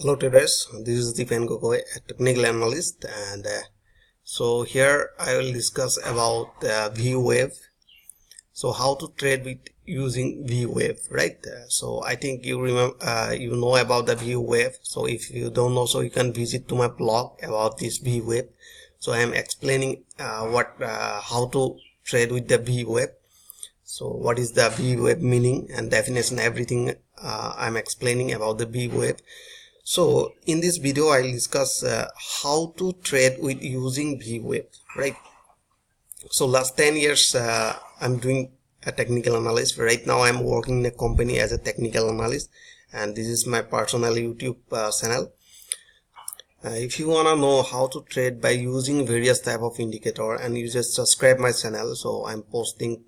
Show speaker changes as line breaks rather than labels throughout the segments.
Hello traders, this is Dwipen Gogoi, a technical analyst, and so here I will discuss about VWAP. So how to trade with using VWAP, right? So I think you remember, you know about the VWAP. So if you don't know, so you can visit to my blog about this VWAP. So I am explaining how to trade with the VWAP. So what is the VWAP meaning and definition, everything I'm explaining about the VWAP. So in this video I'll discuss how to trade with using VWAP, right? So last 10 years I'm doing a technical analyst. Right now I'm working in a company as a technical analyst, and this is my personal YouTube channel. If you wanna know how to trade by using various type of indicator, and you just subscribe my channel, so I'm posting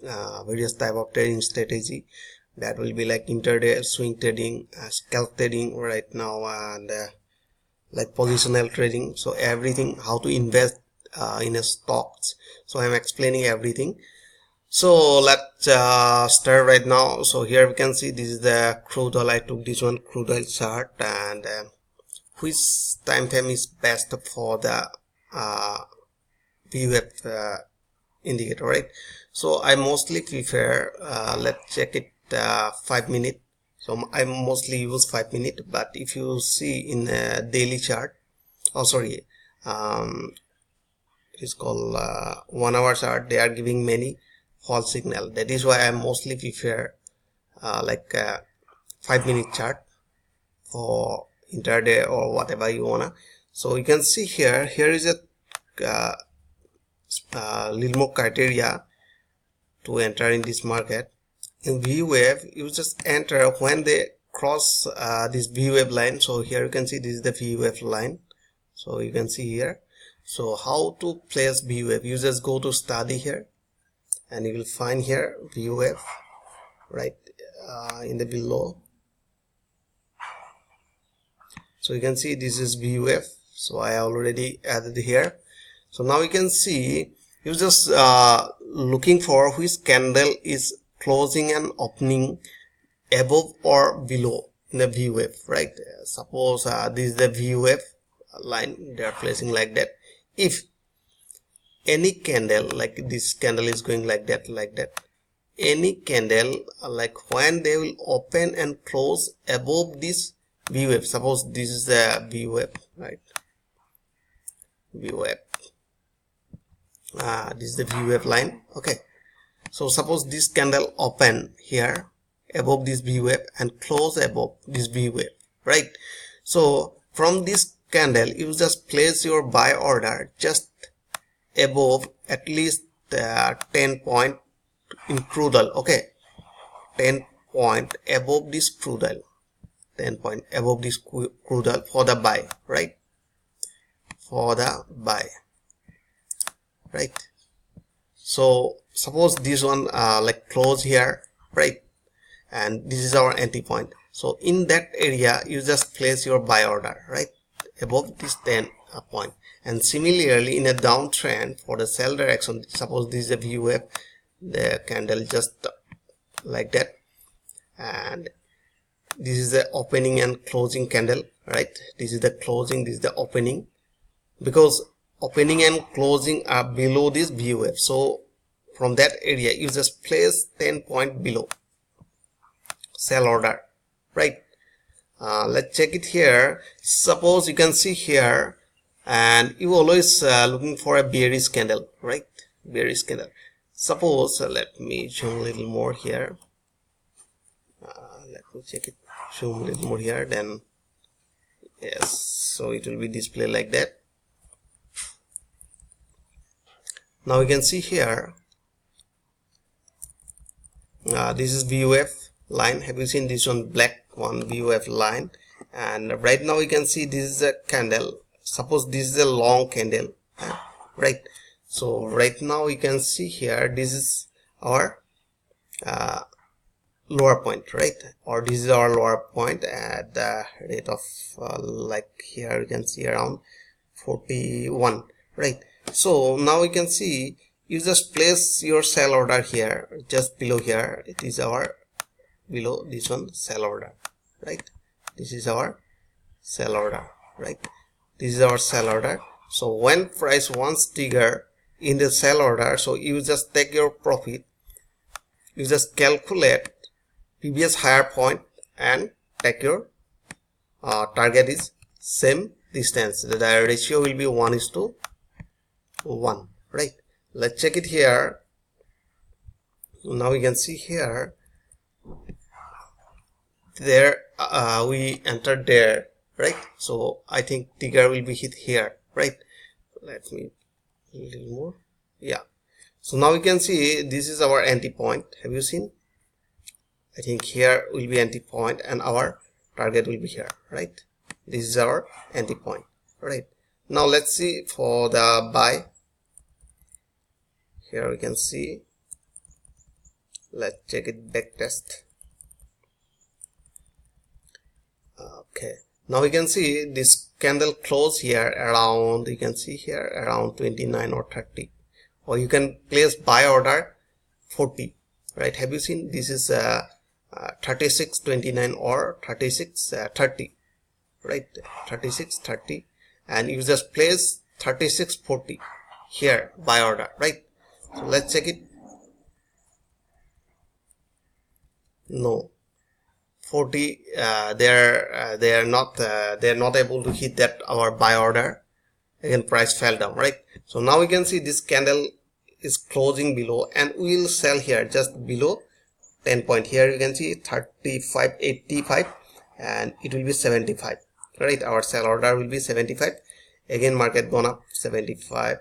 various type of trading strategy. That will be like intraday, swing trading, scalp trading right now, and like positional trading. So everything, how to invest in a stocks. So I'm explaining everything. So let's start right now. So here we can see this is the crude oil. I took this one crude oil chart, and which time frame is best for the VWAP indicator, right? So I mostly prefer let's check it 5 minutes. So I mostly use 5 minutes, but if you see in a daily chart, it is called 1 hour chart, they are giving many false signal. That is why I mostly prefer 5 minute chart for intraday or whatever you wanna. So you can see here is a little more criteria to enter in this market. In VWAP, you just enter when they cross this VWAP line. So here you can see this is the VWAP line. So you can see here. So how to place VWAP? You just go to study here, and you will find here VWAP right in the below. So you can see this is VWAP. So I already added here. So now you can see you just looking for which candle is closing and opening above or below in the VWAP, right? Suppose this is the VWAP line, they are placing like that. If any candle like this candle is going like that, any candle like when they will open and close above this VWAP, suppose this is the VWAP, right? VWAP, this is the VWAP line. Okay, so suppose this candle open here above this VWAP and close above this VWAP, right? So from this candle you just place your buy order just above at least 10 point in crude oil. Okay, 10 point above this crude oil, 10 point above this crude oil for the buy, right? For the buy, right? So suppose this one like close here, right? And this is our entry point. So in that area you just place your buy order right above this 10 point. And similarly in a downtrend for the sell direction, suppose this is a VWAP, the candle just like that, and this is the opening and closing candle, right? This is the closing, this is the opening, because opening and closing are below this VWAP. So from that area you just place 10 point below sell order, right? Let's check it here. Suppose you can see here, and you always looking for a bearish candle, right? Bearish candle. Suppose let me zoom a little more here. Let me check it, zoom a little more here, then yes, so it will be displayed like that. Now you can see here this is VWAP line. Have you seen this one, black one, VWAP line? And right now you can see this is a candle. Suppose this is a long candle, right? So right now you can see here this is our lower point, right? Or this is our lower point at the rate of like here you can see around 41, right? So now you can see you just place your sell order here just below here. It is our below this one sell order, right? This is our sell order, right? This is our sell order. So when price once trigger in the sell order, so you just take your profit, you just calculate previous higher point and take your target is same distance. The ratio will be 1:1, right? Let's check it here. Now we can see here, there we entered there, right? So I think trigger will be hit here, right? Let me a little more. Yeah, so now we can see this is our entry point. Have you seen? I think here will be entry point and our target will be here, right? This is our entry point, right? Now let's see for the buy. Here we can see, let's check it back test. Okay, now we can see this candle close here around, you can see here around 29 or 30, or you can place buy order 40, right? Have you seen? This is 36.29 or 36.30, right? 36.30, and you just place 36.40 here buy order, right? So let's check it. No, 40 they are not able to hit that our buy order. Again price fell down, right? So now we can see this candle is closing below and we will sell here just below 10 point. Here you can see 35.85 and it will be 75, right? Our sell order will be 75. Again market gone up 75,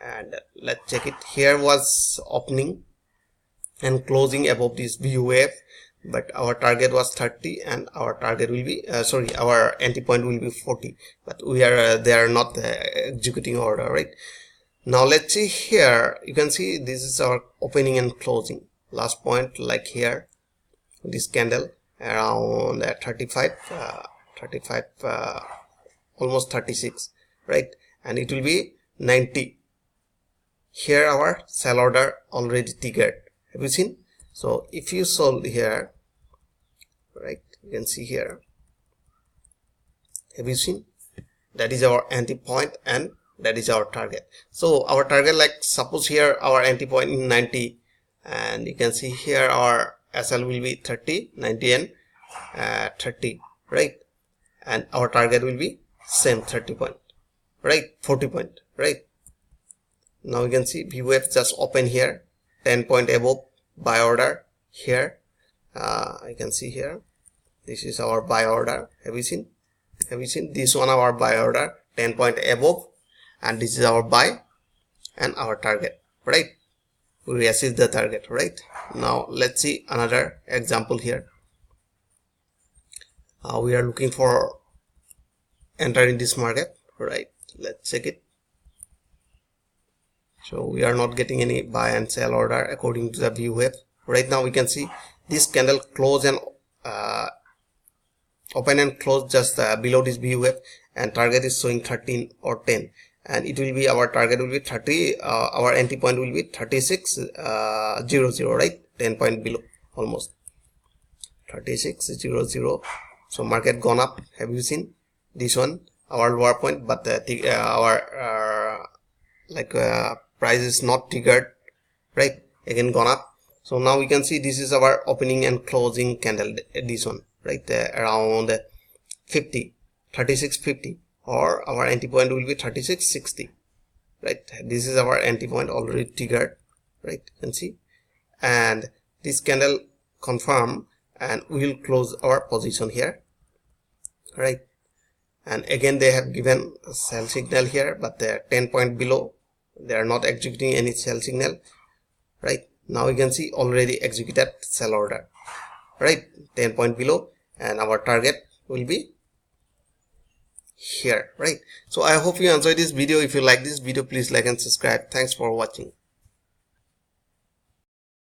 and let's check it. Here was opening and closing above this VWAP, but our target was 30 and our target will be our entry point will be 40, but we are they are not executing order, right? Now let's see here. You can see this is our opening and closing. Last point, like here, this candle around 35 almost 36, right? And it will be 90. Here our sell order already triggered. Have you seen? So if you sold here, right, you can see here, have you seen? That is our entry point and that is our target. So our target, like suppose here our entry point in 90, and you can see here our SL will be 30, 90 and 30, right? And our target will be same 30 point, right? 40 point, right? Now you can see VWAP just open here 10 point above buy order here. I can see here this is our buy order. Have you seen? Have you seen this one, our buy order 10 point above, and this is our buy and our target, right? We achieve the target, right? Now let's see another example here. We are looking for entering this market, right? Let's check it. So we are not getting any buy and sell order according to the VWAP. Right now we can see this candle close and open and close just below this VWAP, and target is showing 13 or 10, and it will be our target will be 30. Our entry point will be 36.00, right? 10 point below, almost 36.00. So market gone up. Have you seen this one? Our lower point, but our price is not triggered, right? Again gone up. So now we can see this is our opening and closing candle, this one, right? Around 50, 36.50, or our entry point will be 36.60, right? This is our entry point already triggered, right? You can see, and this candle confirm, and we will close our position here, right? And again they have given a sell signal here, but they are 10 point below. They are not executing any sell signal, right? Now you can see already executed sell order, right? 10 point below, and our target will be here, right? So I hope you enjoyed this video. If you like this video, please like and subscribe. Thanks for watching.